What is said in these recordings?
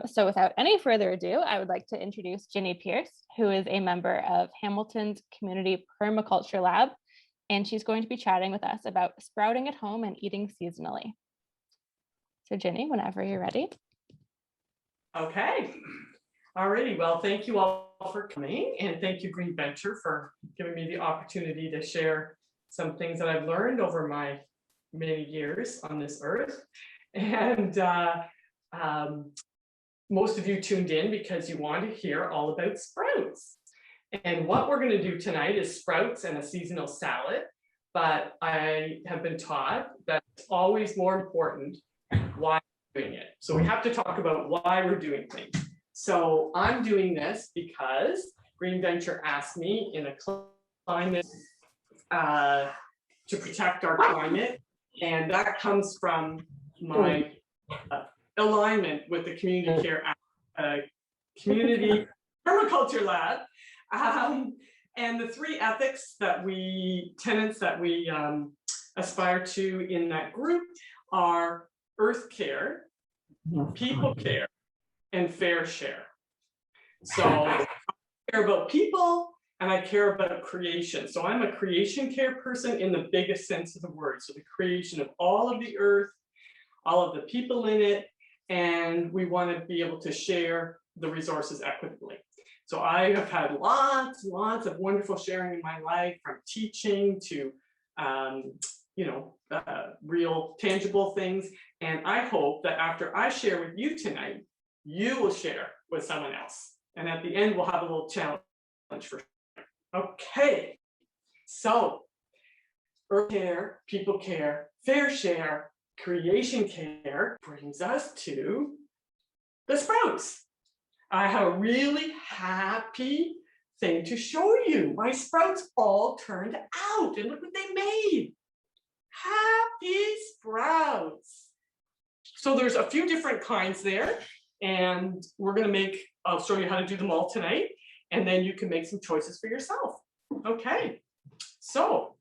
So without any further ado, I would like to introduce Ginny Pierce, who is a member of Hamilton's Community Permaculture Lab, and she's going to be chatting with us about sprouting at home and eating seasonally. So Ginny, whenever you're ready. Okay. Alrighty, well, thank you all for coming, and thank you, Green Venture, for giving me the opportunity to share some things that I've learned over my many years on this earth. And most of you tuned in because you want to hear all about sprouts. And what we're going to do tonight is sprouts and a seasonal salad. But I have been taught that it's always more important why we're doing it. So we have to talk about why we're doing things. So I'm doing this because Green Venture asked me in a climate to protect our climate. And that comes from my alignment with the Community Permaculture Lab. And the three ethics tenets that we aspire to in that group are earth care, people care, and fair share. So I care about people and I care about creation. So I'm a creation care person in the biggest sense of the word. So the creation of all of the earth, all of the people in it, and we want to be able to share the resources equitably. So I have had lots of wonderful sharing in my life, from teaching to real tangible things. And I hope that after I share with you tonight, you will share with someone else. And at the end, we'll have a little challenge for sure. Okay, so earth care, people care, fair share, creation care brings us to the sprouts. I have a really happy thing to show you. My sprouts all turned out, and look what they made. Happy sprouts. So there's a few different kinds there, and I'll show you how to do them all tonight, and then you can make some choices for yourself. Okay, so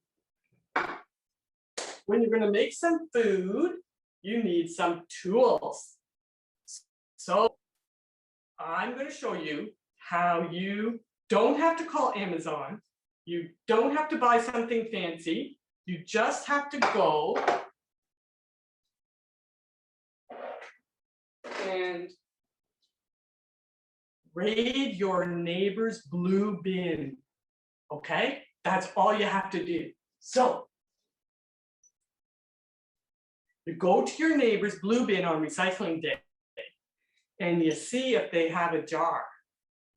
when you're gonna make some food, you need some tools. So I'm going to show you how you don't have to call Amazon. You don't have to buy something fancy. You just have to go and raid your neighbor's blue bin. Okay? That's all you have to do. So you go to your neighbor's blue bin on recycling day, and you see if they have a jar,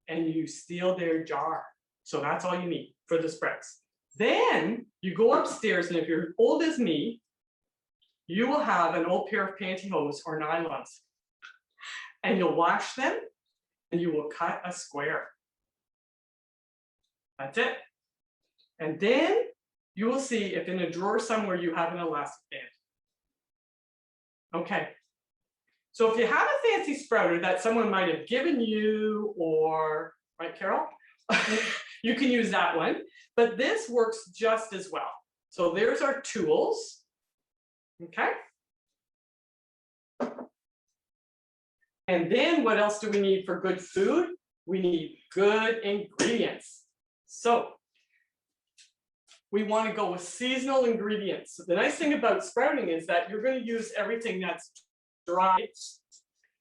and you steal their jar. So that's all you need for the sprouts. Then you go upstairs, and if you're old as me, you will have an old pair of pantyhose or nylons. And you'll wash them, and you will cut a square. That's it. And then you will see if in a drawer somewhere you have an elastic band. Okay. So if you have a fancy sprouter that someone might have given you, or, right, Carol? You can use that one, but this works just as well. So there's our tools, okay? And then what else do we need for good food? We need good ingredients. So we want to go with seasonal ingredients. The nice thing about sprouting is that you're going to use everything that's dry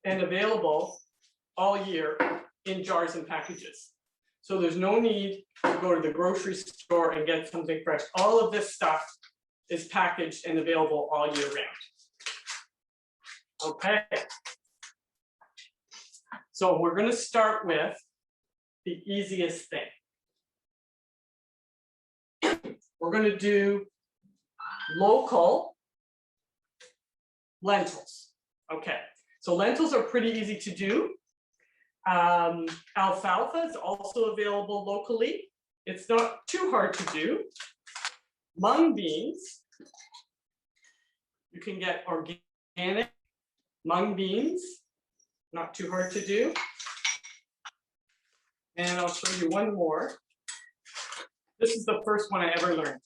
and available all year in jars and packages. So there's no need to go to the grocery store and get something fresh. All of this stuff is packaged and available all year round. Okay. So we're going to start with the easiest thing. We're going to do local lentils. Okay, so lentils are pretty easy to do. Alfalfa is also available locally. It's not too hard to do. Mung beans, you can get organic mung beans, not too hard to do. And I'll show you one more. This is the first one I ever learned.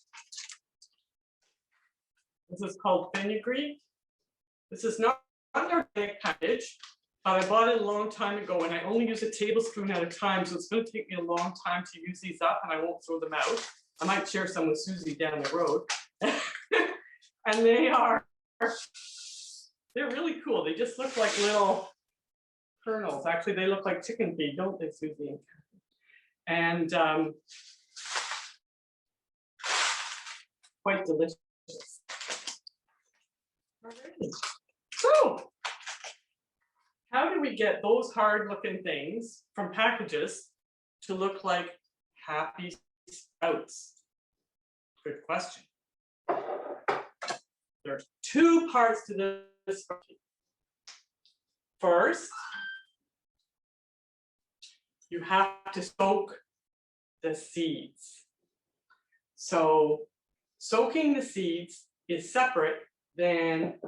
This is called Fenugreek. This is not an organic cabbage. but I bought it a long time ago and I only use a tablespoon at a time. So it's going to take me a long time to use these up and I won't throw them out. I might share some with Susie down the road. And they're really cool. They just look like little kernels. Actually, they look like chicken feed, don't they, Susie? And quite delicious. Alrighty. So, how do we get those hard-looking things from packages to look like happy sprouts? Good question. There's two parts to this. First, you have to soak the seeds. So soaking the seeds is separate than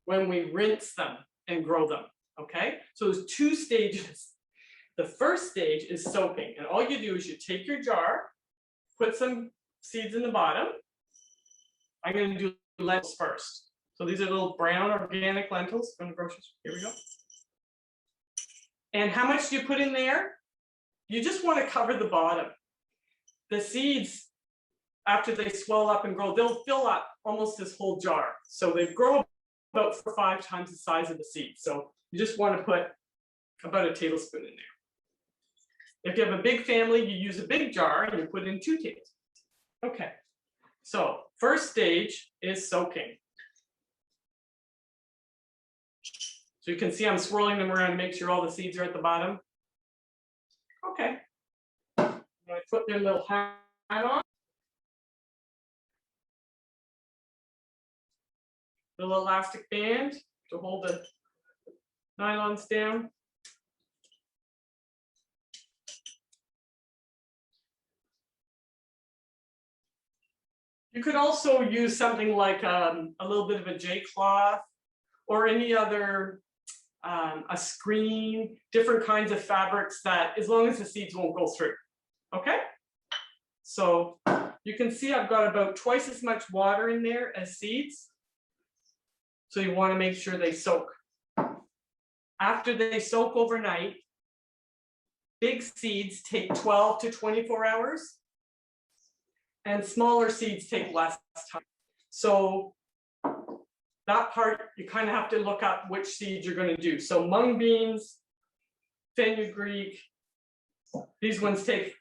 when we rinse them and grow them, okay? So there's two stages. The first stage is soaking, and all you do is you take your jar, put some seeds in the bottom. I'm going to do lentils first. So these are little brown organic lentils from the grocery store. Here we go. And how much do you put in there? You just want to cover the bottom. The seeds, after they swell up and grow, they'll fill up almost this whole jar. So they grow about 4 or 5 times the size of the seed. So you just want to put about a tablespoon in there. If you have a big family, you use a big jar and you put in 2 tablespoons. Okay, so first stage is soaking. So you can see I'm swirling them around to make sure all the seeds are at the bottom. Okay. I'm going to put their little hat on. The little elastic band to hold the nylons down. You could also use something like a little bit of a J cloth or any other, a screen, different kinds of fabrics that, as long as the seeds won't go through, okay? So you can see I've got about twice as much water in there as seeds. So you want to make sure they soak. After they soak overnight, big seeds take 12 to 24 hours. And smaller seeds take less time. So that part, you kind of have to look up which seeds you're going to do. So mung beans, fenugreek, these ones take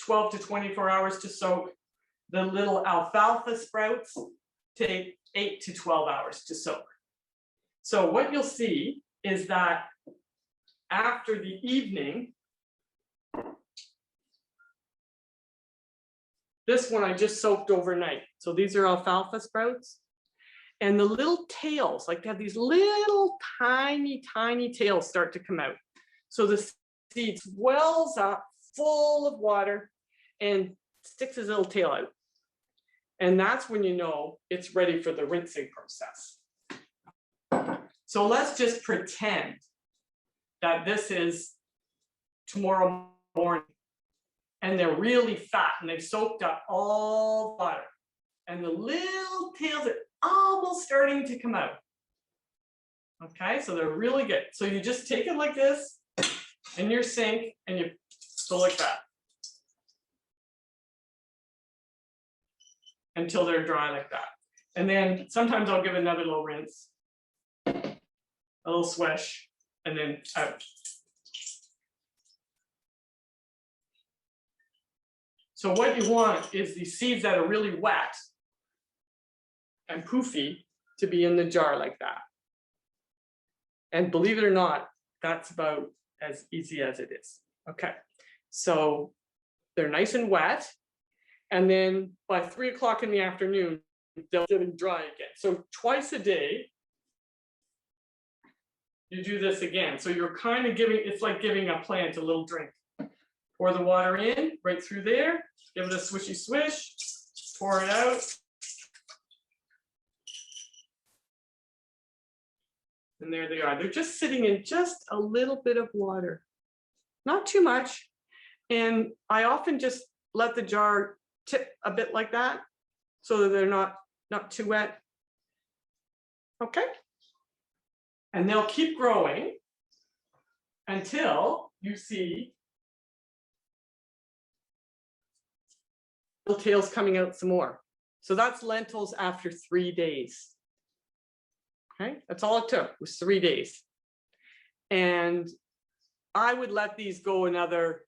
12 to 24 hours to soak. The little alfalfa sprouts take 8 to 12 hours to soak. So what you'll see is that after the evening, this one I just soaked overnight. So these are alfalfa sprouts. And the little tails, like they have these little tiny, tiny tails start to come out. So the seed swells up full of water and sticks his little tail out. And that's when you know it's ready for the rinsing process. So let's just pretend that this is tomorrow morning. And they're really fat and they've soaked up all the water. And the little tails are almost starting to come out. Okay, so they're really good. So you just take it like this in your sink and you go like that. Until they're dry like that. And then sometimes I'll give another little rinse, a little swish, and then out. So what you want is the seeds that are really wet and poofy to be in the jar like that. And believe it or not, that's about as easy as it is. Okay, so they're nice and wet. And then by 3 o'clock in the afternoon, they're getting dry again. So twice a day, you do this again. So you're kind of giving, it's like giving a plant a little drink. Pour the water in, right through there, give it a swishy swish, pour it out. And there they are. They're just sitting in just a little bit of water, not too much. And I often just let the jar tip a bit like that so that they're not too wet. Okay. And they'll keep growing until you see little tails coming out some more. So that's lentils after 3 days. Okay, that's all it took, was 3 days. And I would let these go another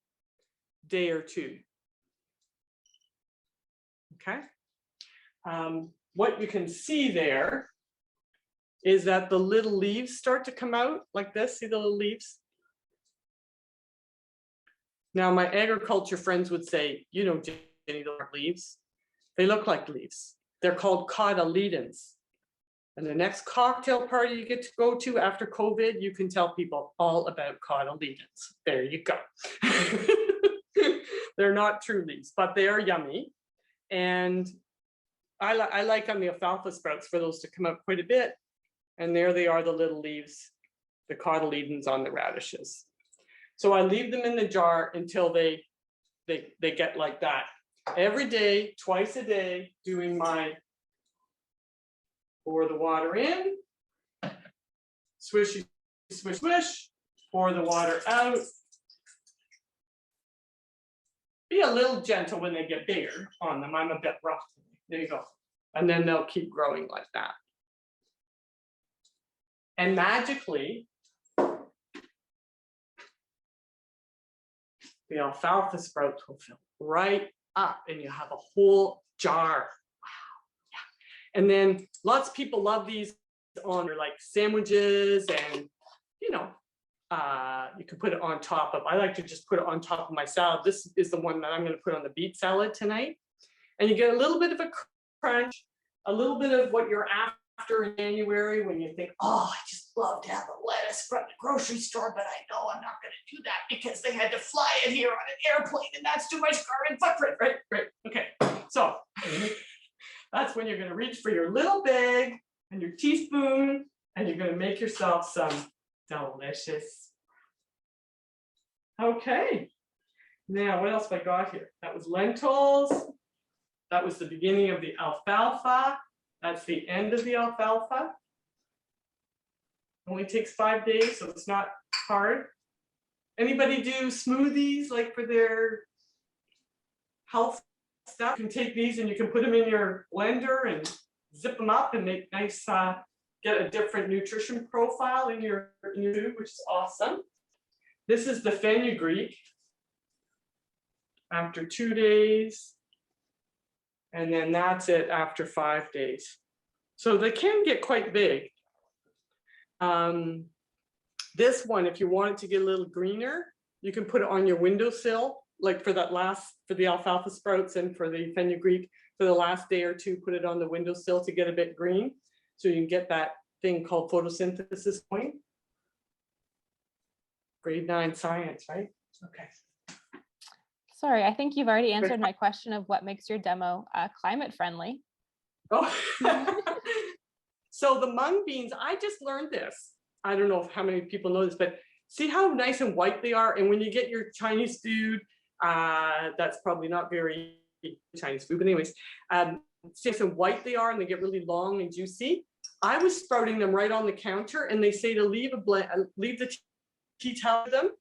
day or two. Okay. What you can see there is that the little leaves start to come out like this. See the little leaves? Now, my agriculture friends would say, you know, Ginny, those aren't leaves. They look like leaves. They're called cotyledons. And the next cocktail party you get to go to after COVID, you can tell people all about cotyledons. There you go. They're not true leaves, but they are yummy. And I like on the alfalfa sprouts for those to come up quite a bit. And there they are, the little leaves, the cotyledons on the radishes. So I leave them in the jar until they get like that. Every day, twice a day, doing my pour the water in, swishy, swish, swish, pour the water out. Be a little gentle when they get bigger on them. I'm a bit rough. There you go. And then they'll keep growing like that. And magically, the alfalfa sprouts will fill right up and you have a whole jar. Wow. Yeah. And then lots of people love these on their like sandwiches, and you know, you can put it on top of, I like to just put it on top of my salad. This is the one that I'm going to put on the beet salad tonight. And you get a little bit of a crunch, a little bit of what you're after in January when you think, oh, I just love to have a lettuce from the grocery store, but I know I'm not going to do that because they had to fly it here on an airplane and that's too much carbon footprint, right? Right. Okay. So that's when you're going to reach for your little bag and your teaspoon and you're going to make yourself some delicious. Okay. Now, what else have I got here? That was lentils. That was the beginning of the alfalfa. That's the end of the alfalfa. Only takes 5 days, so it's not hard. Anybody do smoothies like for their health stuff? You can take these and you can put them in your blender and zip them up and make nice, get a different nutrition profile in your food, which is awesome. This is the fenugreek after 2 days. And then that's it after 5 days. So they can get quite big. This one, if you want it to get a little greener, you can put it on your windowsill, like for the alfalfa sprouts and for the fenugreek, for the last day or two, put it on the windowsill to get a bit green. So you can get that thing called photosynthesis point. Grade 9 science, right? Okay. Sorry, I think you've already answered my question of what makes your demo climate friendly. Oh, so the mung beans, I just learned this. I don't know how many people know this, but see how nice and white they are? And when you get your Chinese food, that's probably not very Chinese food, but anyways, see how white they are and they get really long and juicy. I was sprouting them right on the counter and they say to leave the tea towel with them,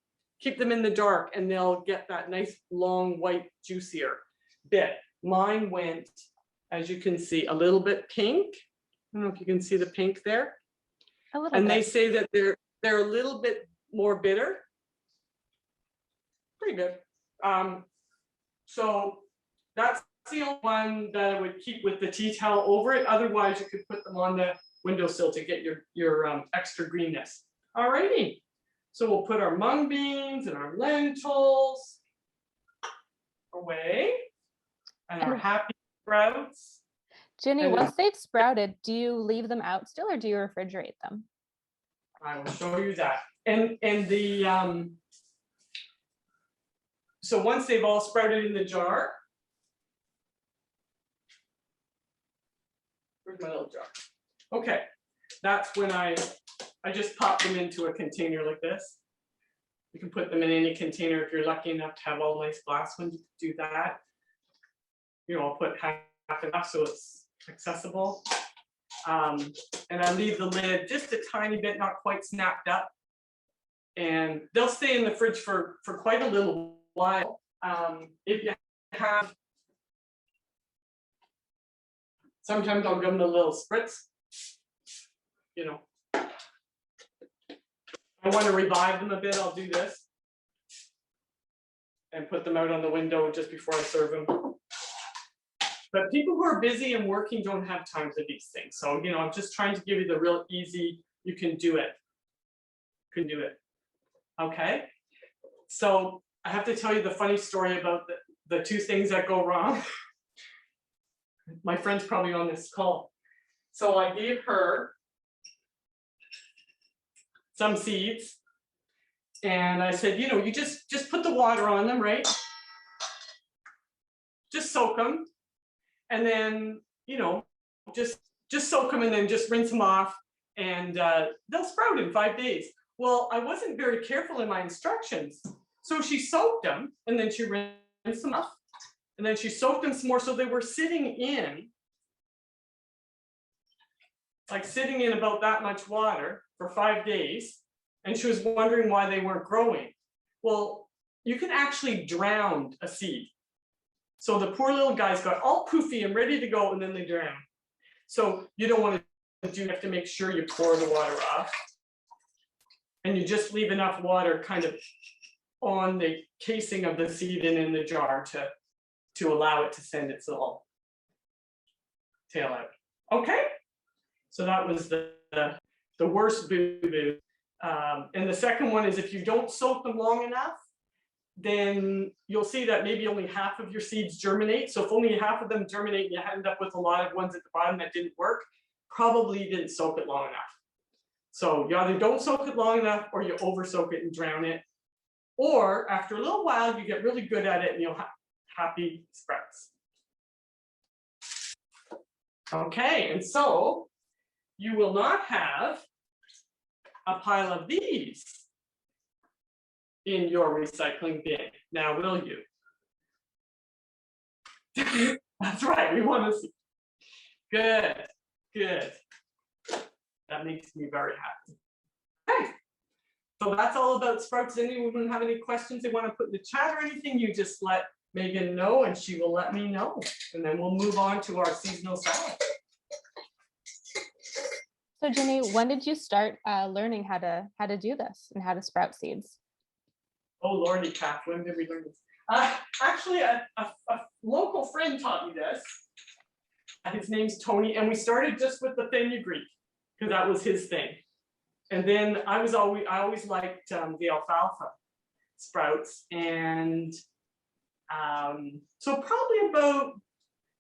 keep them in the dark and they'll get that nice long white juicier bit. Mine went, as you can see, a little bit pink. I don't know if you can see the pink there. A little and bit. They say that they're a little bit more bitter. Pretty good. So that's the only one that I would keep with the tea towel over it. Otherwise, you could put them on the windowsill to get your extra greenness. Alrighty. So we'll put our mung beans and our lentils away and our happy sprouts. Ginny, once they've sprouted, do you leave them out still or do you refrigerate them? I will show you that. And the so once they've all sprouted in the jar, where's my little jar? Okay, that's when I just pop them into a container like this. You can put them in any container if you're lucky enough to have all nice glass ones. You can do that. You know, I'll put half enough so it's accessible. And I leave the lid just a tiny bit, not quite snapped up. And they'll stay in the fridge for quite a little while. If you have, sometimes I'll give them a little spritz, you know. I want to revive them a bit, I'll do this. And put them out on the window just before I serve them. But people who are busy and working don't have time for these things. So, you know, I'm just trying to give you the real easy, you can do it. You can do it. Okay. So I have to tell you the funny story about the two things that go wrong. My friend's probably on this call. So I gave her some seeds and I said, you know, you just put the water on them, right? Just soak them. And then, you know, just soak them and then just rinse them off and they'll sprout in 5 days. Well, I wasn't very careful in my instructions. So she soaked them and then she rinsed them off and then she soaked them some more. So they were sitting in about that much water for 5 days. And she was wondering why they weren't growing. Well, you can actually drown a seed. So the poor little guys got all poofy and ready to go and then they drown. So you don't want to do, you have to make sure you pour the water off. And you just leave enough water kind of on the casing of the seed and in the jar to allow it to send its little tail out. Okay, so that was the worst boo-boo. And the second one is if you don't soak them long enough, then you'll see that maybe only half of your seeds germinate. So if only half of them germinate and you end up with a lot of ones at the bottom that didn't work, probably you didn't soak it long enough. So you either don't soak it long enough or you over soak it and drown it. Or after a little while, you get really good at it and you'll have happy sprouts. Okay, and so you will not have a pile of these in your recycling bin. Now, will you? That's right, we want to see. Good, good. That makes me very happy. Okay, so that's all about sprouts. Anyone have any questions they want to put in the chat or anything, you just let Megan know and she will let me know. And then we'll move on to our seasonal salad. So Ginny, when did you start learning how to do this and how to sprout seeds? Oh Lordy, Kath, when did we learn this? Actually, a local friend taught me this. His name's Tony, and we started just with the Fenugreek because that was his thing. And then I always liked the Alfalfa Sprouts, and so probably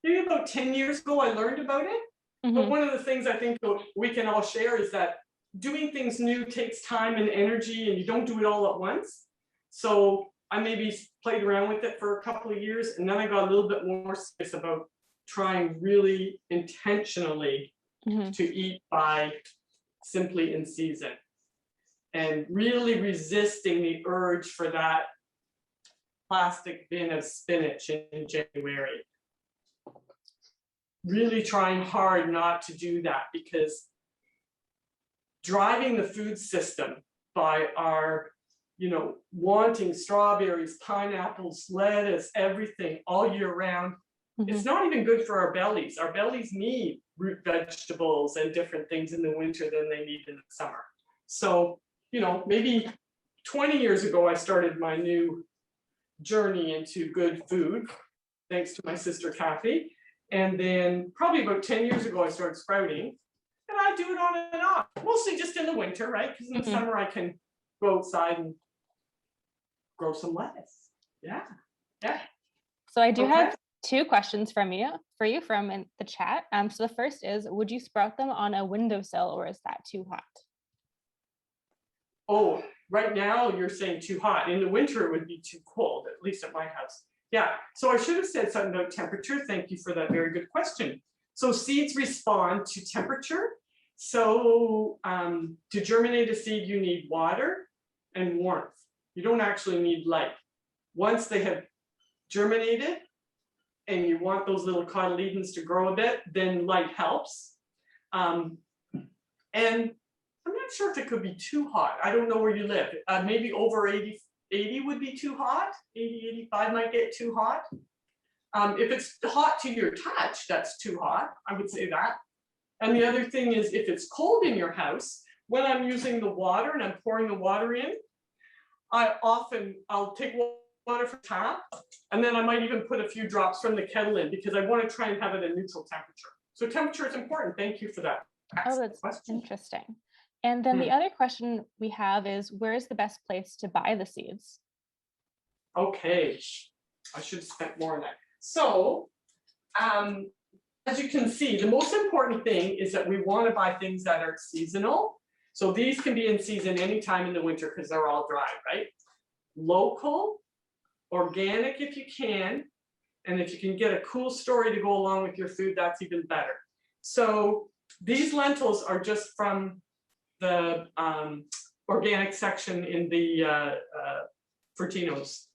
maybe about 10 years ago I learned about it. Mm-hmm. But one of the things I think we can all share is that doing things new takes time and energy, and you don't do it all at once. So I maybe played around with it for a couple of years, and then I got a little bit more serious about trying really intentionally to eat by simply in season and really resisting the urge for that plastic bin of spinach in January. Really trying hard not to do that, because driving the food system by our, wanting strawberries, pineapples, lettuce, everything all year round, it's not even good for our bellies. Our bellies need root vegetables and different things in the winter than they need in the summer. So, maybe 20 years ago, I started my new journey into good food, thanks to my sister Kathy. And then probably about 10 years ago, I started sprouting, and I do it on and off, mostly just in the winter, right? Because in the summer, I can go outside and grow some lettuce. Yeah. So I do have 2 questions for you from in the chat. So the first is, would you sprout them on a windowsill, or is that too hot? Oh, right now you're saying too hot. In the winter, it would be too cold, at least at my house. Yeah, so I should have said something about temperature. Thank you for that very good question. So seeds respond to temperature. So to germinate a seed, you need water and warmth. You don't actually need light. Once they have germinated and you want those little cotyledons to grow a bit, then light helps. And I'm not sure if it could be too hot. I don't know where you live. Maybe over 80 would be too hot. 80, 85 might get too hot. If it's hot to your touch, that's too hot. I would say that. And the other thing is, if it's cold in your house, when I'm using the water and I'm pouring the water in, I'll take water from tap, and then I might even put a few drops from the kettle in, because I want to try and have it at neutral temperature. So temperature is important. Thank you for that. Oh, that's interesting. And then the other question we have is, where is the best place to buy the seeds? Okay, I should have spent more on that. So, as you can see, the most important thing is that we want to buy things that are seasonal. So these can be in season anytime in the winter because they're all dry, right? Local, organic if you can, and if you can get a cool story to go along with your food, that's even better. So these lentils are just from the organic section in the Fortinos.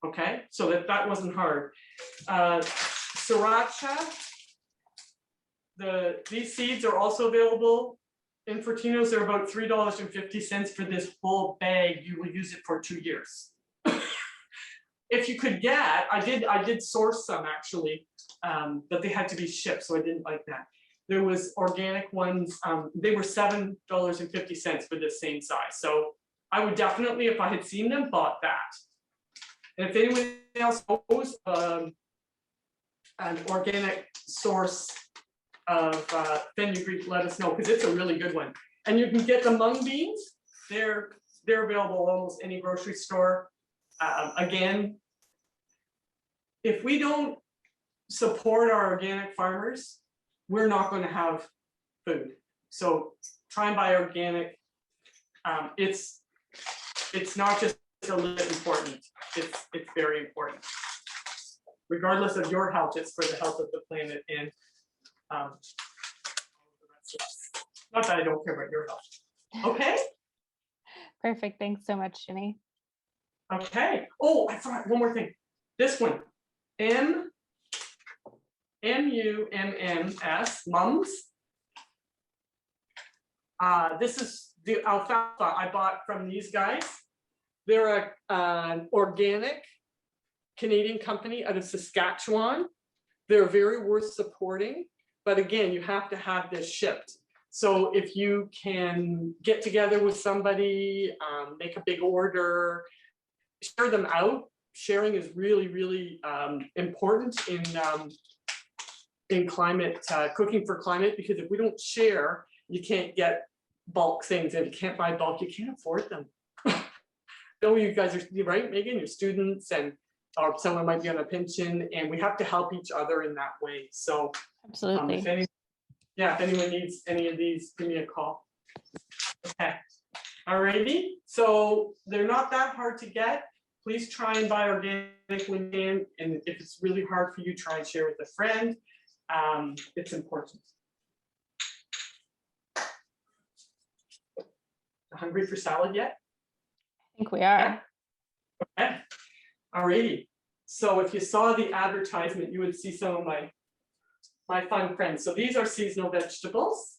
Okay, so that wasn't hard. Sriracha, these seeds are also available in Fortinos. They're about $3.50 for this whole bag. You will use it for 2 years. If you could get, I did source some actually, but they had to be shipped, so I didn't like that. There was organic ones, they were $7.50 for the same size. So I would definitely, if I had seen them, bought that. And if anyone else knows an organic source of fenugreek, let us know, because it's a really good one. And you can get the mung beans. They're available at almost any grocery store. Again, if we don't support our organic farmers, we're not going to have food. So try and buy organic. It's not just a little important. It's very important. Regardless of your health, it's for the health of the planet and not that I don't care about your health. Okay. Perfect. Thanks so much, Ginny. Okay. Oh, I forgot one more thing. This one, MUMMS, mums. This is the alfalfa I bought from these guys. They're an organic Canadian company out of Saskatchewan. They're very worth supporting, but again, you have to have this shipped. So if you can get together with somebody, make a big order, share them out. Sharing is really, really important in climate, cooking for climate, because if we don't share, you can't get bulk things. If you can't buy bulk, you can't afford them. No, you guys are right, Megan, you're students, and or someone might be on a pension, and we have to help each other in that way. So absolutely. If anyone needs any of these, give me a call. Okay. Alrighty. So they're not that hard to get. Please try and buy organic when you can. And if it's really hard for you, try and share with a friend. It's important. Hungry for salad yet? I think we are. Yeah. Okay. Alrighty. So if you saw the advertisement, you would see some of my fun friends. So these are seasonal vegetables.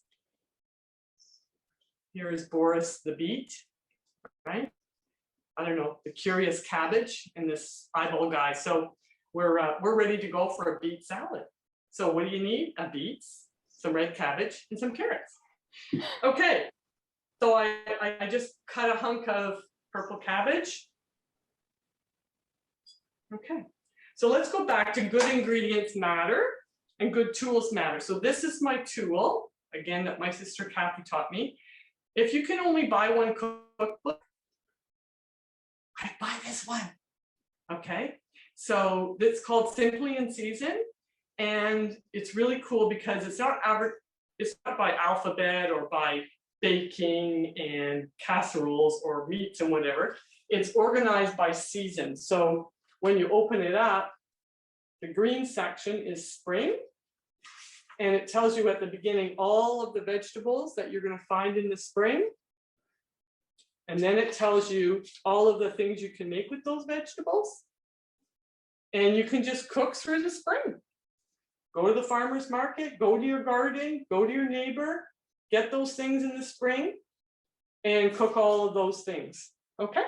Here is Boris the beet, right? I don't know, the curious cabbage and this eyeball guy. So we're ready to go for a beet salad. So what do you need? A beets, some red cabbage, and some carrots. Okay. So I just cut a hunk of purple cabbage. Okay. So let's go back to good ingredients matter and good tools matter. So this is my tool, again, that my sister Kathy taught me. If you can only buy one cookbook, I buy this one. Okay. So it's called Simply in Season. And it's really cool because it's not by alphabet or by baking and casseroles or meats and whatever. It's organized by season. So when you open it up, the green section is spring. And it tells you at the beginning all of the vegetables that you're going to find in the spring. And then it tells you all of the things you can make with those vegetables. And you can just cook through the spring. Go to the farmer's market, go to your garden, go to your neighbor, get those things in the spring and cook all of those things, okay?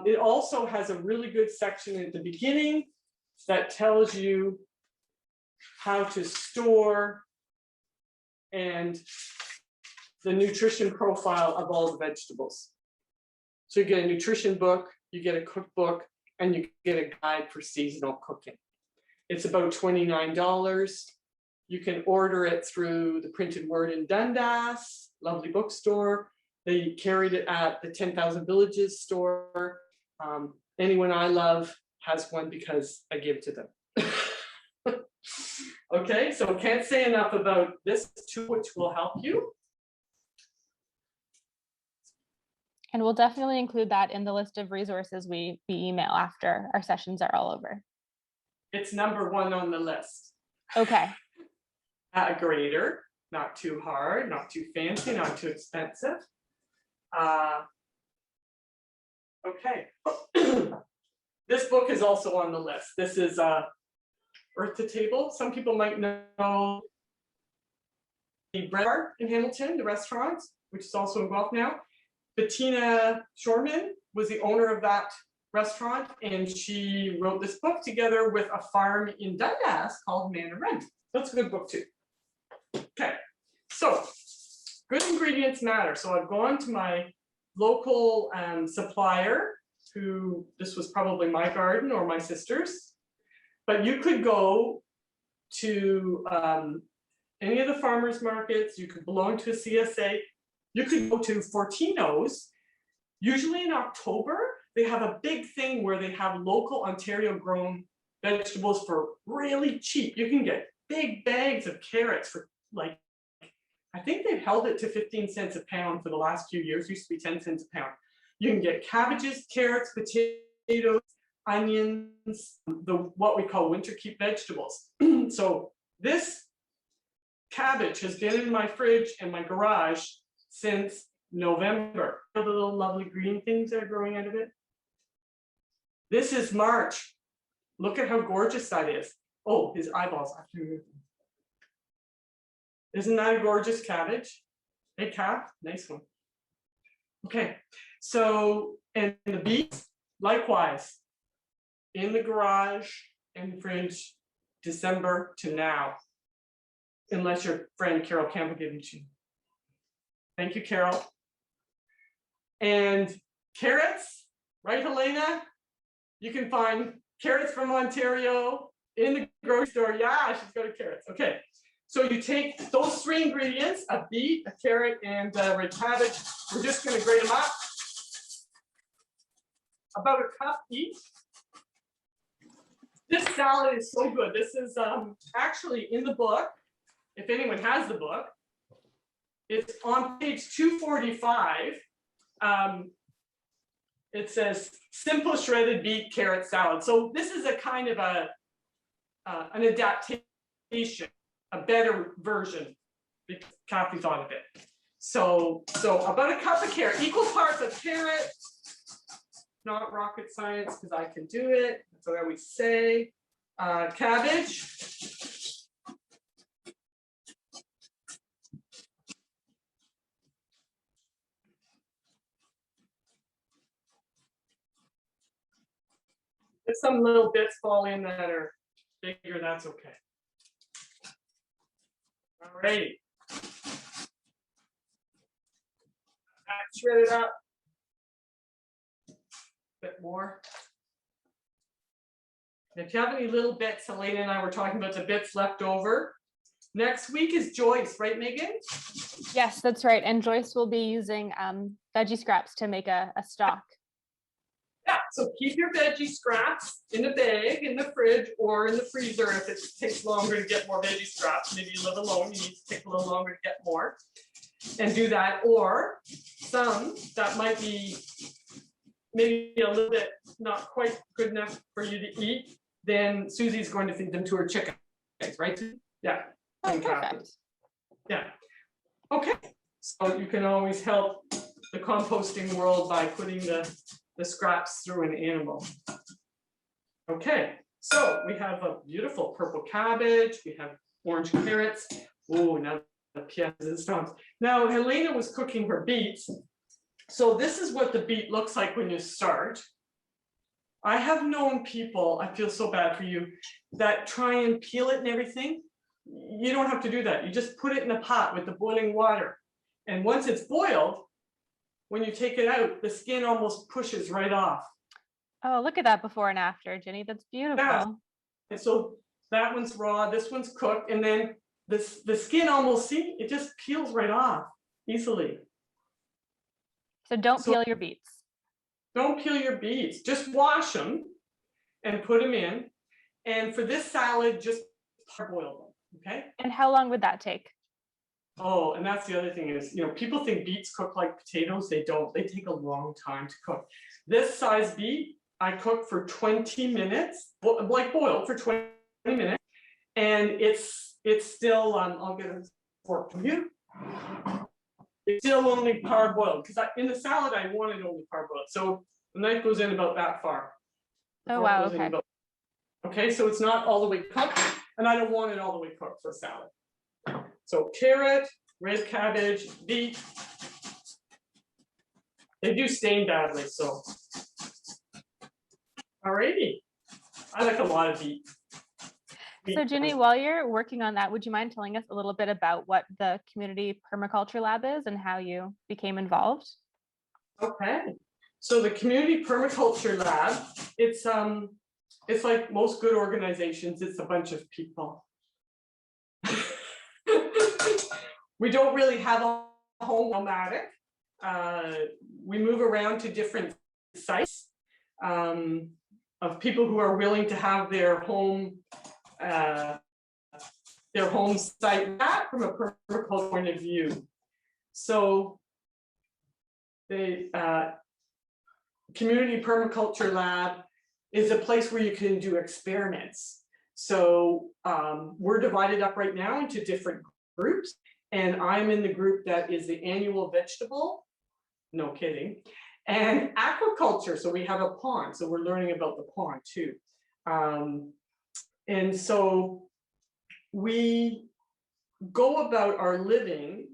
It also has a really good section at the beginning that tells you how to store and the nutrition profile of all the vegetables. So you get a nutrition book, you get a cookbook, and you get a guide for seasonal cooking. It's about $29. You can order it through the Printed Word in Dundas, lovely bookstore. They carried it at the 10,000 Villages store. Anyone I love has one because I give to them. Okay, so can't say enough about this tool, which will help you. And we'll definitely include that in the list of resources we email after our sessions are all over. It's number 1 on the list. Okay. A grater, not too hard, not too fancy, not too expensive. Okay. This book is also on the list. This is Earth to Table. Some people might know the Bread Bar in Hamilton, the restaurant, which is also in Guelph now. Bettina Shorman was the owner of that restaurant, and she wrote this book together with a farm in Dundas called Manor Run. That's a good book too. Okay, so good ingredients matter. So I've gone to my local supplier, who, this was probably my garden or my sister's, but you could go to any of the farmers markets, you could belong to a CSA, you could go to Fortino's. Usually in October, they have a big thing where they have local Ontario grown vegetables for really cheap. You can get big bags of carrots for like, I think they've held it to 15 cents a pound for the last few years. It used to be 10 cents a pound. You can get cabbages, carrots, potatoes, onions, what we call winter keep vegetables. So this cabbage has been in my fridge and my garage since November. The little lovely green things that are growing out of it. This is March. Look at how gorgeous that is. Oh, his eyeballs. I have to remove them. Isn't that a gorgeous cabbage? Hey, Cap, nice one. Okay, so, and the beets, likewise, in the garage and fridge, December to now, unless your friend Carol Campbell gave it to you. Thank you, Carol. And carrots, right, Helena? You can find carrots from Ontario in the grocery store. Yeah, she's got carrots. Okay, so you take those 3 ingredients, a beet, a carrot, and red cabbage. We're just going to grate them up. About a cup each. This salad is so good. This is actually in the book, if anyone has the book. It's on page 245. It says simple shredded beet carrot salad. So this is a kind of an adaptation, a better version, because Kathy thought of it. So about a cup of carrot, equal parts of carrot, not rocket science because I can do it. That's what I always say. Cabbage. If some little bits fall in that are bigger, that's okay. All right. Shred it up. A bit more. If you have any little bits, Helena and I were talking about the bits left over. Next week is Joyce, right, Megan? Yes, that's right. And Joyce will be using veggie scraps to make a stock. Yeah, so keep your veggie scraps in a bag in the fridge or in the freezer if it takes longer to get more veggie scraps. Maybe you live alone, you need to take a little longer to get more. And do that, or some that might be maybe a little bit not quite good enough for you to eat, then Susie's going to feed them to her chickens, right? Yeah. Oh, perfect. Yeah. Okay. So you can always help the composting world by putting the scraps through an animal. Okay. So we have a beautiful purple cabbage. We have orange carrots. Oh, now the pianos and stones. Now Helena was cooking her beets. So this is what the beet looks like when you start. I have known people, I feel so bad for you, that try and peel it and everything. You don't have to do that. You just put it in a pot with the boiling water. And once it's boiled, when you take it out, the skin almost pushes right off. Oh, look at that before and after, Ginny. That's beautiful. Yeah. And so that one's raw, this one's cooked, and then the skin almost, see, it just peels right off easily. So don't peel your beets. Don't peel your beets, just wash them and put them in. And for this salad, just parboil them, okay? And how long would that take? Oh, and that's the other thing is, you know, people think beets cook like potatoes. They don't. They take a long time to cook. This size beet, I cook for 20 minutes, like boiled for 20 minutes. And it's still, I'll get a fork from you. It's still only parboiled because in the salad, I want it only parboiled. So the knife goes in about that far. Oh, wow, okay. Okay, so it's not all the way cooked, and I don't want it all the way cooked for salad. So carrot, red cabbage, beet. They do stain badly, so. Alrighty. I like a lot of beet. So Ginny, while you're working on that, would you mind telling us a little bit about what the Community Permaculture Lab is and how you became involved? Okay. So the Community Permaculture Lab, it's like most good organizations, it's a bunch of people. We don't really have a home nomadic. We move around to different sites of people who are willing to have their home site back from a permaculture point of view. So the Community Permaculture Lab is a place where you can do experiments. So we're divided up right now into different groups, and I'm in the group that is the annual vegetable, no kidding, and aquaculture. So we have a pond, so we're learning about the pond too. And so we go about our living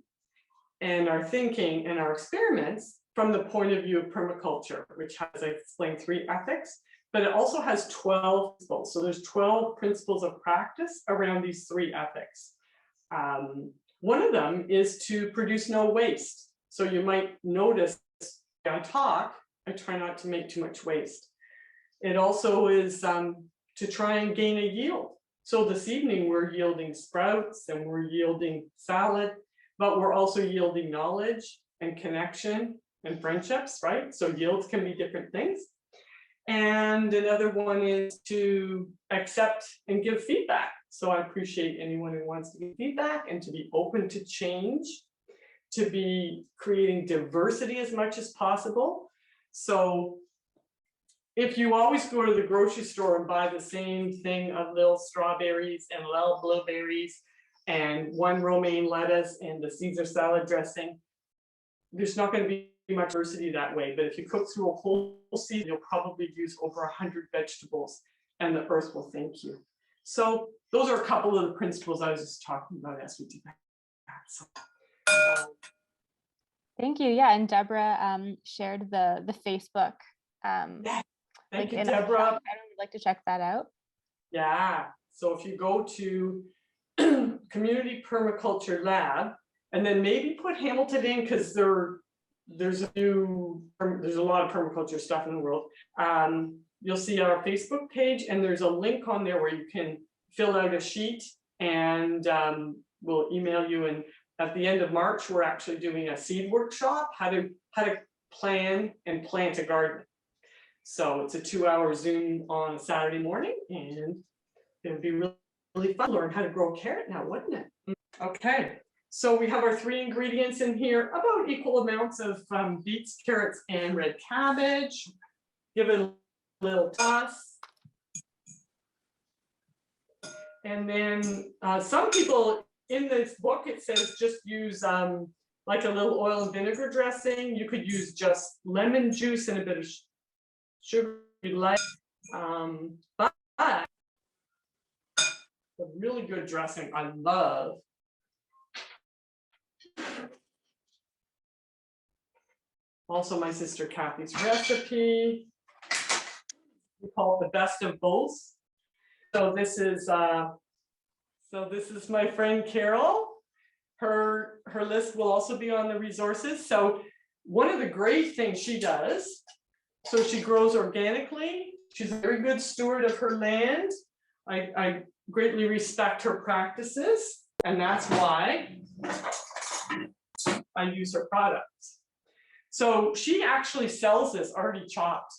and our thinking and our experiments from the point of view of permaculture, which has, I explained, 3 ethics, but it also has 12 principles. So there's 12 principles of practice around these 3 ethics. One of them is to produce no waste. So you might notice I talk, I try not to make too much waste. It also is to try and gain a yield. So this evening we're yielding sprouts and we're yielding salad, but we're also yielding knowledge and connection and friendships, right? So yields can be different things. And another one is to accept and give feedback. So I appreciate anyone who wants to give feedback and to be open to change, to be creating diversity as much as possible. So if you always go to the grocery store and buy the same thing of little strawberries and little blueberries and 1 romaine lettuce and the Caesar salad dressing, there's not going to be much diversity that way. But if you cook through a whole season, you'll probably use over 100 vegetables and the earth will thank you. So those are a couple of the principles I was just talking about as we did that. So, thank you. Yeah, and Deborah shared the Facebook thank you, Deborah. I would like to check that out. Yeah, so if you go to Community Permaculture Lab, and then maybe put Hamilton in because there's a lot of permaculture stuff in the world. You'll see our Facebook page, and there's a link on there where you can fill out a sheet, and we'll email you. And at the end of March, we're actually doing a seed workshop, how to plan and plant a garden. So it's a 2-hour Zoom on a Saturday morning, and it'll be really fun to learn how to grow a carrot now, wouldn't it? Okay, so we have our 3 ingredients in here, about equal amounts of beets, carrots, and red cabbage. Give it a little toss. And then some people in this book, it says just use like a little oil and vinegar dressing. You could use just lemon juice and a bit of sugar if you like. But a really good dressing I love. Also my sister Kathy's recipe. We call it the best of both. So this is my friend Carol. Her list will also be on the resources. So one of the great things she does, so she grows organically. She's a very good steward of her land. I greatly respect her practices, and that's why I use her products. So she actually sells this already chopped.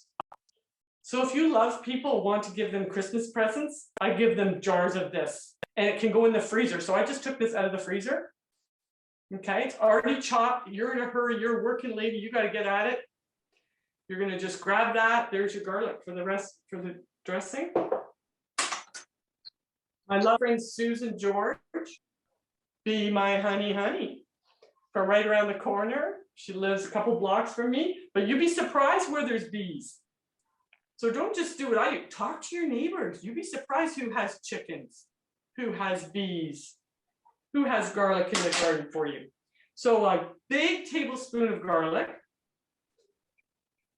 So if you love people want to give them Christmas presents, I give them jars of this, and it can go in the freezer. So I just took this out of the freezer. Okay, it's already chopped. You're in a hurry, you're a working lady, you got to get at it. You're going to just grab that. There's your garlic for the rest, for the dressing. My love friend Susan George, be my honey, from right around the corner. She lives a couple blocks from me, but you'd be surprised where there's bees. So don't just do what I do. Talk to your neighbors. You'd be surprised who has chickens, who has bees, who has garlic in the garden for you. So a big tablespoon of garlic,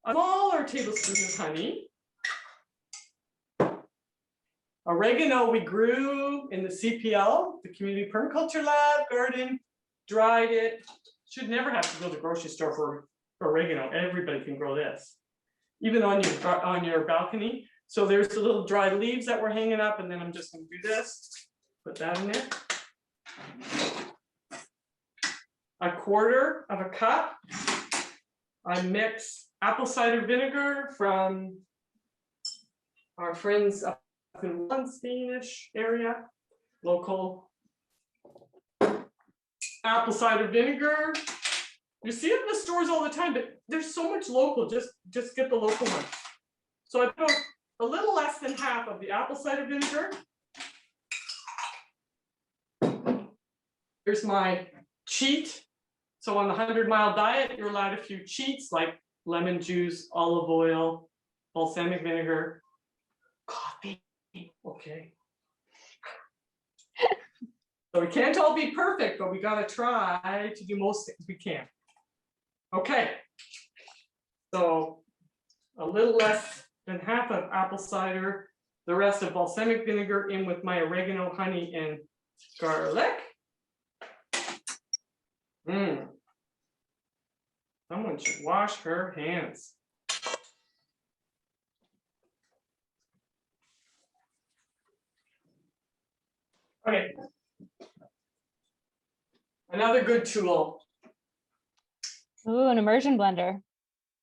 a smaller tablespoon of honey. Oregano we grew in the CPL, the Community Permaculture Lab garden, dried it. Should never have to go to the grocery store for oregano. Everybody can grow this, even on your balcony. So there's the little dried leaves that were hanging up, and then I'm just going to do this. Put that in there. A quarter of a cup. I mix apple cider vinegar from our friends up in Lunsteinish area, local apple cider vinegar. You see it in the stores all the time, but there's so much local, just get the local one. So I put a little less than half of the apple cider vinegar. Here's my cheat. So on the 100-mile diet, you're allowed a few cheats like lemon juice, olive oil, balsamic vinegar, coffee. Okay. So we can't all be perfect, but we got to try to do most things we can. Okay. So a little less than half of apple cider, the rest of balsamic vinegar in with my oregano, honey, and garlic. Someone should wash her hands. Okay. Another good tool. Ooh, an immersion blender.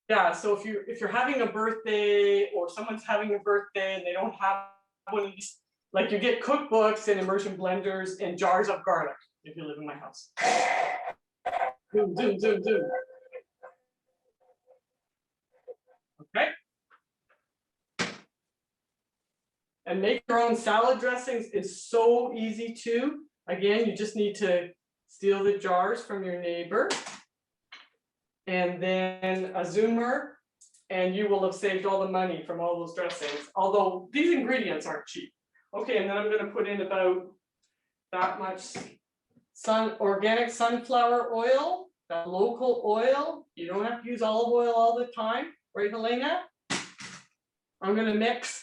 Yeah, so if you're having a birthday or someone's having a birthday and they don't have one of these, like you get cookbooks and immersion blenders and jars of garlic if you live in my house. Zoom, zoom, zoom, zoom. Okay. And make your own salad dressings is so easy too. Again, you just need to steal the jars from your neighbor and then a zoomer, and you will have saved all the money from all those dressings. Although these ingredients aren't cheap. Okay, and then I'm going to put in about that much organic sunflower oil, that local oil. You don't have to use olive oil all the time, right, Helena? I'm going to mix.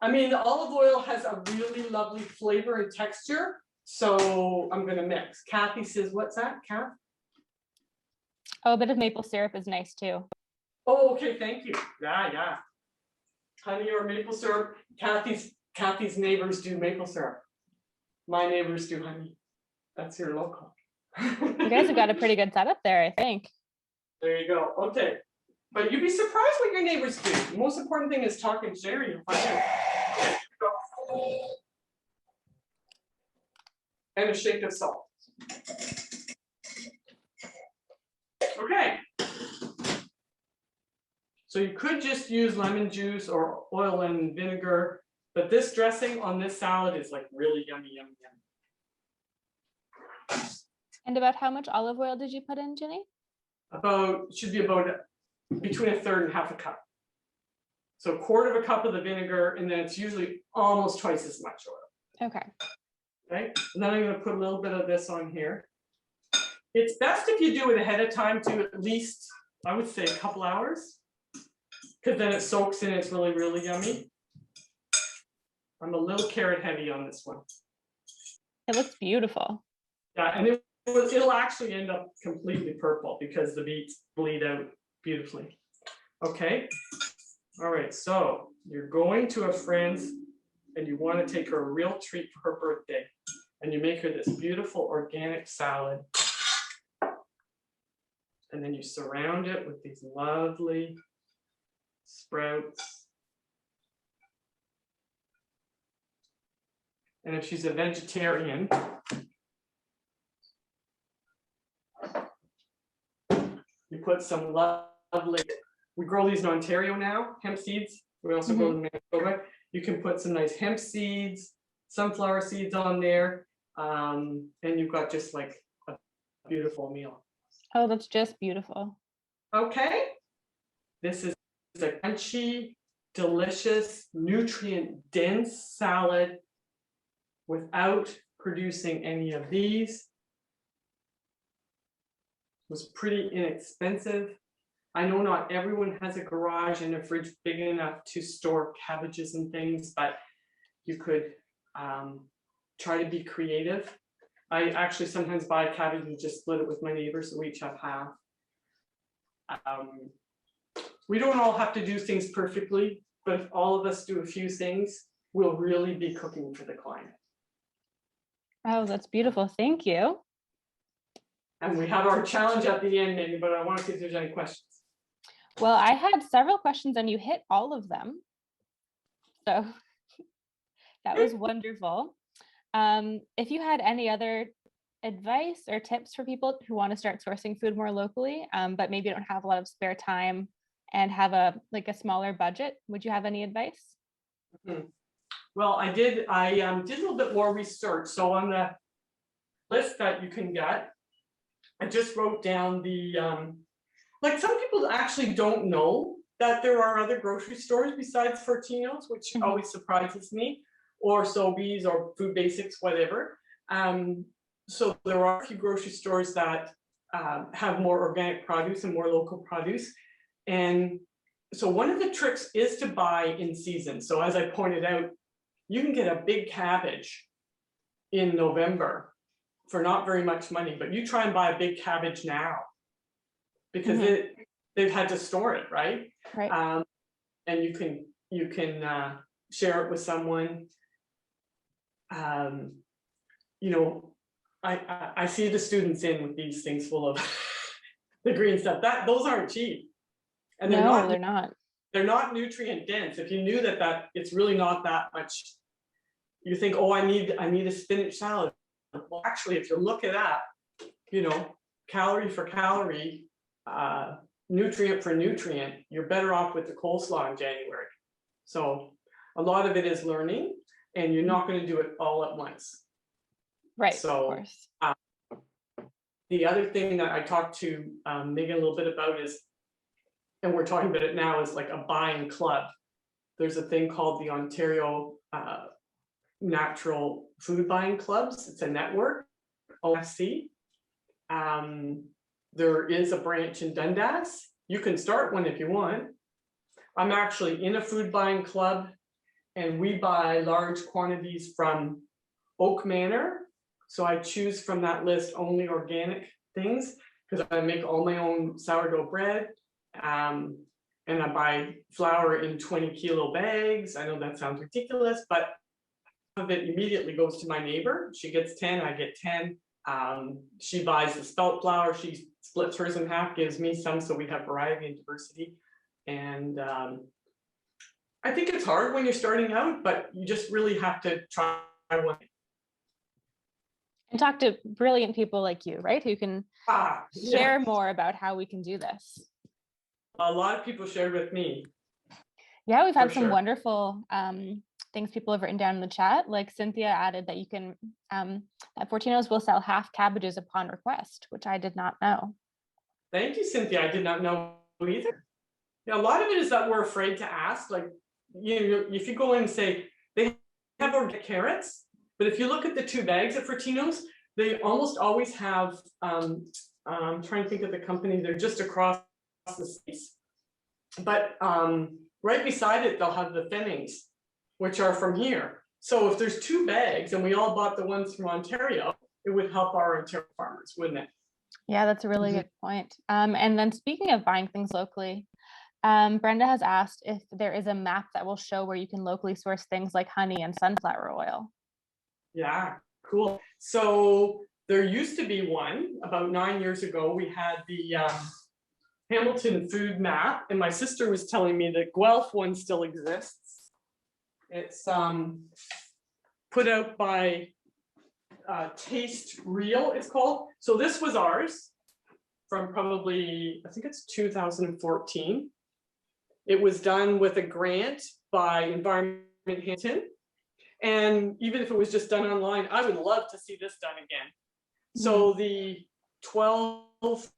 I mean, the olive oil has a really lovely flavor and texture, so I'm going to mix. Kathy says, what's that, Kath? Oh, a bit of maple syrup is nice too. Oh, okay, thank you. Yeah. Honey or maple syrup. Kathy's neighbors do maple syrup. My neighbors do honey. That's your local. You guys have got a pretty good setup there, I think. There you go. Okay. But you'd be surprised what your neighbors do. The most important thing is talk and share. You'll find out. And a shake of salt. Okay. So you could just use lemon juice or oil and vinegar, but this dressing on this salad is like really yummy, yummy, yummy. And about how much olive oil did you put in, Ginny? Should be about between a third and half a cup. So a quarter of a cup of the vinegar, and then it's usually almost twice as much oil. Okay. Okay, and then I'm going to put a little bit of this on here. It's best if you do it ahead of time to at least, I would say, a couple hours, because then it soaks in. It's really, really yummy. I'm a little carrot heavy on this one. It looks beautiful. Yeah, and it'll actually end up completely purple because the beets bleed out beautifully. Okay. All right. So you're going to a friend's and you want to take her a real treat for her birthday. And you make her this beautiful organic salad. And then you surround it with these lovely sprouts. And if she's a vegetarian, you put some lovely, we grow these in Ontario now, hemp seeds. We also grow them in Manitoba. You can put some nice hemp seeds, sunflower seeds on there. And you've got just like a beautiful meal. Oh, that's just beautiful. Okay. This is a crunchy, delicious, nutrient-dense salad without producing any of these. It was pretty inexpensive. I know not everyone has a garage and a fridge big enough to store cabbages and things, but you could try to be creative. I actually sometimes buy cabbage and just split it with my neighbors, so we each have half. We don't all have to do things perfectly, but if all of us do a few things, we'll really be cooking for the climate. Oh, that's beautiful. Thank you. And we have our challenge at the end, Amy, but I want to see if there's any questions. Well, I had several questions and you hit all of them. So that was wonderful. If you had any other advice or tips for people who want to start sourcing food more locally, but maybe don't have a lot of spare time and have a smaller budget, would you have any advice? Well, I did a little bit more research. So on the list that you can get, I just wrote down the, like some people actually don't know that there are other grocery stores besides Fortino's, which always surprises me, or Sobeys or Food Basics, whatever. So there are a few grocery stores that have more organic produce and more local produce. And so one of the tricks is to buy in season. So as I pointed out, you can get a big cabbage in November for not very much money, but you try and buy a big cabbage now because they've had to store it, right? Right. And you can share it with someone. You know, I see the students in with these things full of the green stuff. Those aren't cheap, and they're not. They're not nutrient dense. If you knew that it's really not that much, you think, oh, I need a spinach salad. Well, actually, if you look it up, you know, calorie for calorie, nutrient for nutrient, you're better off with the coleslaw in January. So a lot of it is learning, and you're not going to do it all at once. Right. So, of course. The other thing that I talked to Megan a little bit about is, and we're talking about it now, is like a buying club. There's a thing called the Ontario Natural Food Buying Clubs. It's a network, OSC. There is a branch in Dundas. You can start one if you want. I'm actually in a food buying club, and we buy large quantities from Oak Manor. So I choose from that list only organic things because I make all my own sourdough bread. And I buy flour in 20-kilo bags. I know that sounds ridiculous, but of it immediately goes to my neighbor. She gets 10, I get 10. She buys the spelt flour, she splits hers in half, gives me some, so we have variety and diversity. And I think it's hard when you're starting out, but you just really have to try one. And talk to brilliant people like you, right? Who can share more about how we can do this. A lot of people shared with me. Yeah, we've had some wonderful things people have written down in the chat. Like Cynthia added that you can, that Fortino's will sell half cabbages upon request, which I did not know. Thank you, Cynthia. I did not know either. Yeah, a lot of it is that we're afraid to ask. Like, you know, if you go in and say, they have organic carrots, But if you look at the 2 bags at Fortino's, they almost always have, I'm trying to think of the company, they're just across the space. But right beside it, they'll have the Fenugreeks, which are from here. So if there's 2 bags and we all bought the ones from Ontario, it would help our Ontario farmers, wouldn't it? Yeah, that's a really good point. And then speaking of buying things locally, Brenda has asked if there is a map that will show where you can locally source things like honey and sunflower oil. Yeah, cool. So there used to be one about 9 years ago. We had the Hamilton food map, and my sister was telling me that Guelph one still exists. It's put out by Taste Real, it's called. So this was ours from probably, I think it's 2014. It was done with a grant by Environment Hamilton. And even if it was just done online, I would love to see this done again. So the 12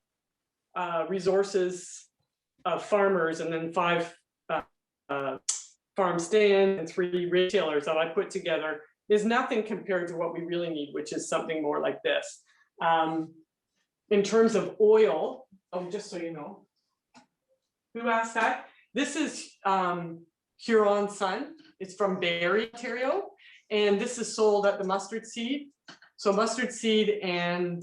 resources of farmers and then 5 farm stands and 3 retailers that I put together is nothing compared to what we really need, which is something more like this. In terms of oil, just so you know, who asked that? This is Huron Sun. It's from Barrie, Ontario, and this is sold at the Mustard Seed. So Mustard Seed and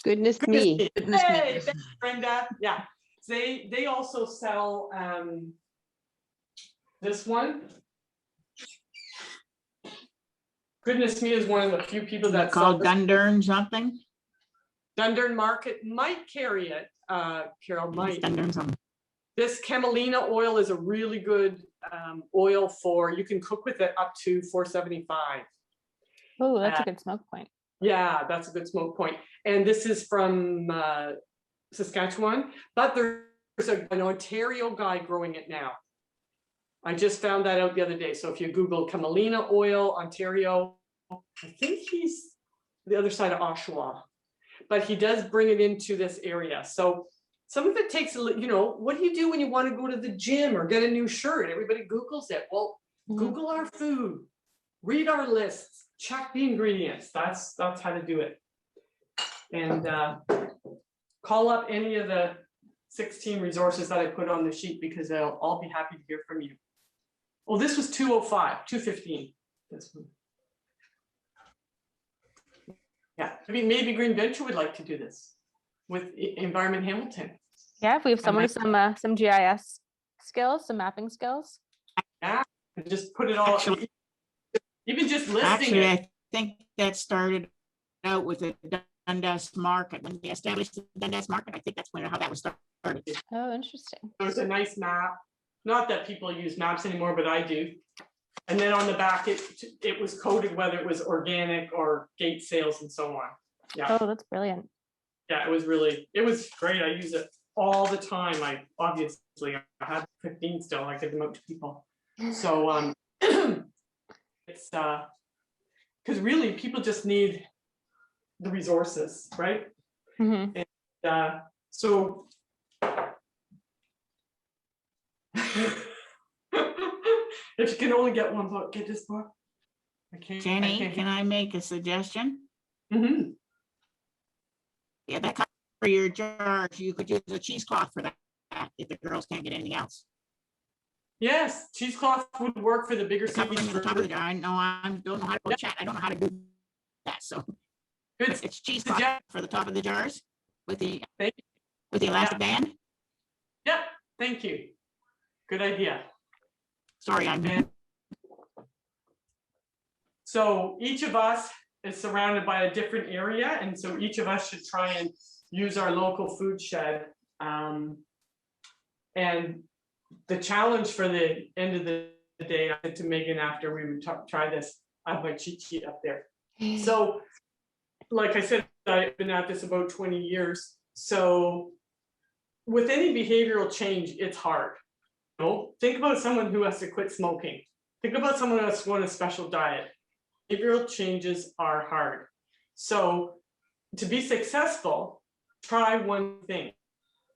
Goodness me. Hey, thanks, Brenda. Yeah, they also sell this one. Goodness Me is one of the few people that called Dundurn something. Dundurn Market might carry it. Carol might. Dundurn something. This camelina oil is a really good oil for, you can cook with it up to 475. Oh, that's a good smoke point. Yeah, that's a good smoke point. And this is from Saskatchewan, but there's an Ontario guy growing it now. I just found that out the other day. So if you Google camelina oil, Ontario, I think he's the other side of Oshawa, but he does bring it into this area. So some of it takes, you know, what do you do when you want to go to the gym or get a new shirt? Everybody Googles it. Well, Google our food, read our lists, check the ingredients. That's how to do it. And call up any of the 16 resources that I put on the sheet because they'll all be happy to hear from you. Oh, this was 205, 215. This one. Yeah, I mean, maybe Green Venture would like to do this with Environment Hamilton. Yeah, if we have someone with some GIS skills, some mapping skills. Yeah, just put it all. Actually, even just listing actually, it. I think that started out with the Dundas Market. When they established the Dundas Market, I think that's how that was started. Oh, interesting. There's a nice map. Not that people use maps anymore, but I do. And then on the back, it was coded whether it was organic or gate sales and so on. Yeah. Oh, that's brilliant. Yeah, it was great. I use it all the time. I have 15 still. I give them out to people. So it's because really people just need the resources, right? And so if you can only get one book, get this book. Jenny, can I make a suggestion? Yeah, that for your jars, you could use a cheesecloth for that if the girls can't get anything else. Yes, cheesecloth would work for the bigger cities. The top of the jar. I know I don't know how to chat. I don't know how to do that. So it's cheesecloth for the top of the jars with the elastic band. Yep, thank you. Good idea. Sorry, so each of us is surrounded by a different area, and so each of us should try and use our local food shed. And the challenge for the end of the day, I said to Megan after we would try this, I have my cheat sheet up there. So, like I said, I've been at this about 20 years. So with any behavioral change, it's hard. You know? Think about someone who has to quit smoking. Think about someone who has to go on a special diet. Behavioral changes are hard. So to be successful, try one thing.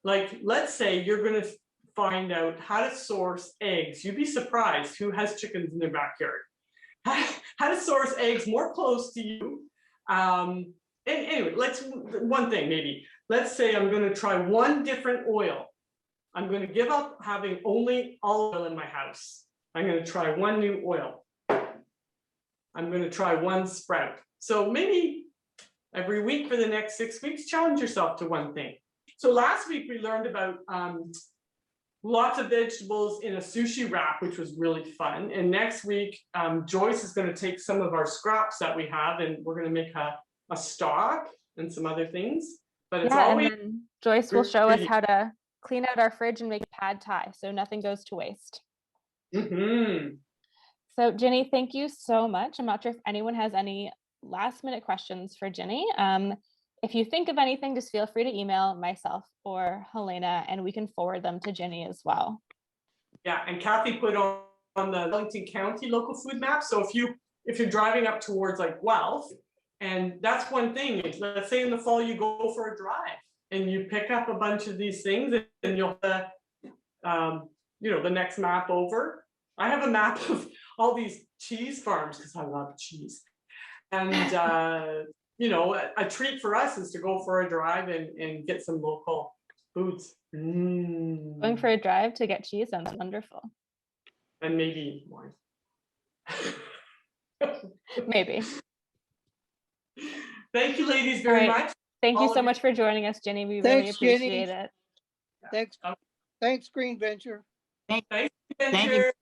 Like, let's say you're going to find out how to source eggs. You'd be surprised who has chickens in their backyard. how to source eggs more close to you. And anyway, one thing maybe. Let's say I'm going to try one different oil. I'm going to give up having only olive oil in my house. I'm going to try one new oil. I'm going to try one sprout. So maybe every week for the next 6 weeks, challenge yourself to one thing. So last week we learned about lots of vegetables in a sushi wrap, which was really fun. And next week, Joyce is going to take some of our scraps that we have, and we're going to make a stock and some other things. But it's always, and then Joyce will show us how to clean out our fridge and make pad thai, so nothing goes to waste. So Ginny, thank you so much. I'm not sure if anyone has any last minute questions for Ginny. If you think of anything, just feel free to email myself or Helena, and we can forward them to Ginny as well. Yeah, and Kathy put on the Wellington County local food map. So if you're driving up towards like Guelph, and that's one thing. Let's say in the fall you go for a drive and you pick up a bunch of these things, and you'll the next map over. I have a map of all these cheese farms because I love cheese, and a treat for us is to go for a drive and get some local foods. Going for a drive to get cheese sounds wonderful. And maybe wine. Maybe. Thank you, ladies, very much. Thank you so much for joining us, Ginny. We really appreciate it. Thanks, Green Venture. Thanks, Thank you. Venture.